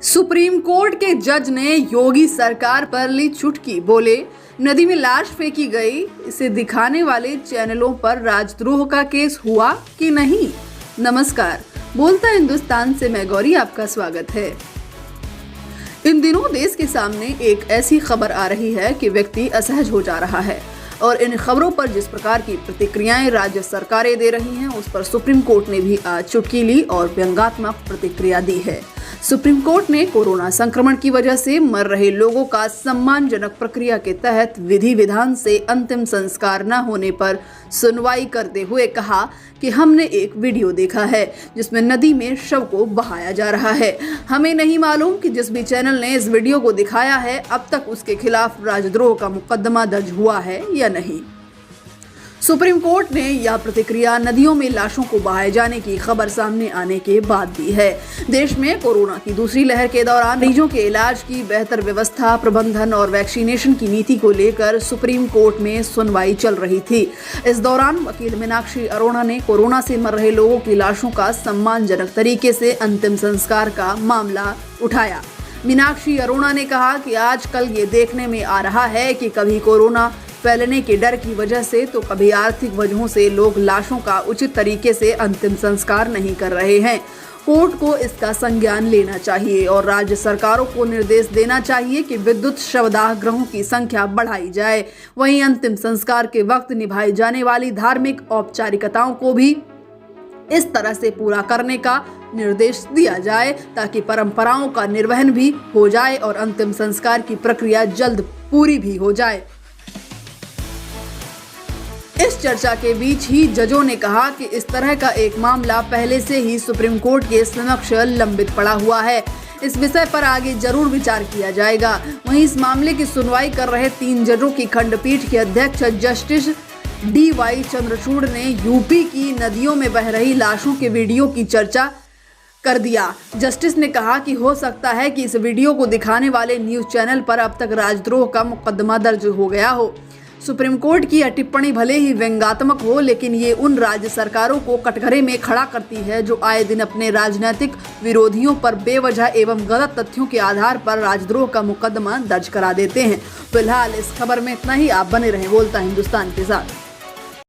Supreme court के जज ने योगी सरकार पर ली चुटकी। बोले, नदी में लाश फेंकी गई, इसे दिखाने वाले चैनलों पर राजद्रोह का केस हुआ कि नहीं। नमस्कार, बोलता हिंदुस्तान से मैं गौरी आपका स्वागत है। इन दिनों देश के सामने एक ऐसी खबर आ रही है कि व्यक्ति असहज हो जा रहा है और इन खबरों पर जिस प्रकार की प्रतिक्रियाएं राज्य सरकारें दे रही हैं, उस पर सुप्रीम कोर्ट ने भी आज चुटकी ली और व्यंग्यात्मक प्रतिक्रिया दी है। सुप्रीम कोर्ट ने कोरोना संक्रमण की वजह से मर रहे लोगों का सम्मानजनक प्रक्रिया के तहत विधि विधान से अंतिम संस्कार न होने पर सुनवाई करते हुए कहा कि हमने एक वीडियो देखा है जिसमें नदी में शव को बहाया जा रहा है। हमें नहीं मालूम कि जिस भी चैनल ने इस वीडियो को दिखाया है अब तक उसके खिलाफ राजद्रोह का मुकदमा दर्ज हुआ है या नहीं। सुप्रीम कोर्ट ने यह प्रतिक्रिया नदियों में लाशों को बहाए जाने की खबर सामने आने के बाद दी है। देश में कोरोना की दूसरी लहर के दौरान मरीजों के इलाज की बेहतर व्यवस्था, प्रबंधन और वैक्सीनेशन की नीति को लेकर सुप्रीम कोर्ट में सुनवाई चल रही थी। इस दौरान वकील मीनाक्षी अरोड़ा ने कोरोना से मर रहे लोगों की लाशों का सम्मानजनक तरीके से अंतिम संस्कार का मामला उठाया। मीनाक्षी अरोड़ा ने कहा कि आजकल ये देखने में आ रहा है कि कभी कोरोना फैलने के डर की वजह से तो कभी आर्थिक वजहों से लोग लाशों का उचित तरीके से अंतिम संस्कार नहीं कर रहे हैं। कोर्ट को इसका संज्ञान लेना चाहिए और राज्य सरकारों को निर्देश देना चाहिए कि विद्युत शवदाह गृहों की संख्या बढ़ाई जाए। वहीं अंतिम संस्कार के वक्त निभाई जाने वाली धार्मिक औपचारिकताओं को भी इस तरह से पूरा करने का निर्देश दिया जाए ताकि परंपराओं का निर्वहन भी हो जाए और अंतिम संस्कार की प्रक्रिया जल्द पूरी भी हो जाए। इस चर्चा के बीच ही जजों ने कहा कि इस तरह का एक मामला पहले से ही सुप्रीम कोर्ट के समक्ष लंबित पड़ा हुआ है। इस विषय पर आगे जरूर विचार किया जाएगा। वहीं इस मामले की सुनवाई कर रहे 3 जजों की खंडपीठ के अध्यक्ष जस्टिस DY चंद्रचूड़ ने यूपी की नदियों में बह रही लाशों के वीडियो की चर्चा कर दिया। जस्टिस ने कहा कि हो सकता है कि इस वीडियो को दिखाने वाले न्यूज चैनल पर अब तक राजद्रोह का मुकदमा दर्ज हो गया हो। सुप्रीम कोर्ट की यह टिप्पणी भले ही व्यंग्यात्मक हो, लेकिन ये उन राज्य सरकारों को कटघरे में खड़ा करती है जो आए दिन अपने राजनीतिक विरोधियों पर बेवजह एवं गलत तथ्यों के आधार पर राजद्रोह का मुकदमा दर्ज करा देते हैं। फिलहाल इस खबर में इतना ही। आप बने रहें बोलता हिंदुस्तान के साथ।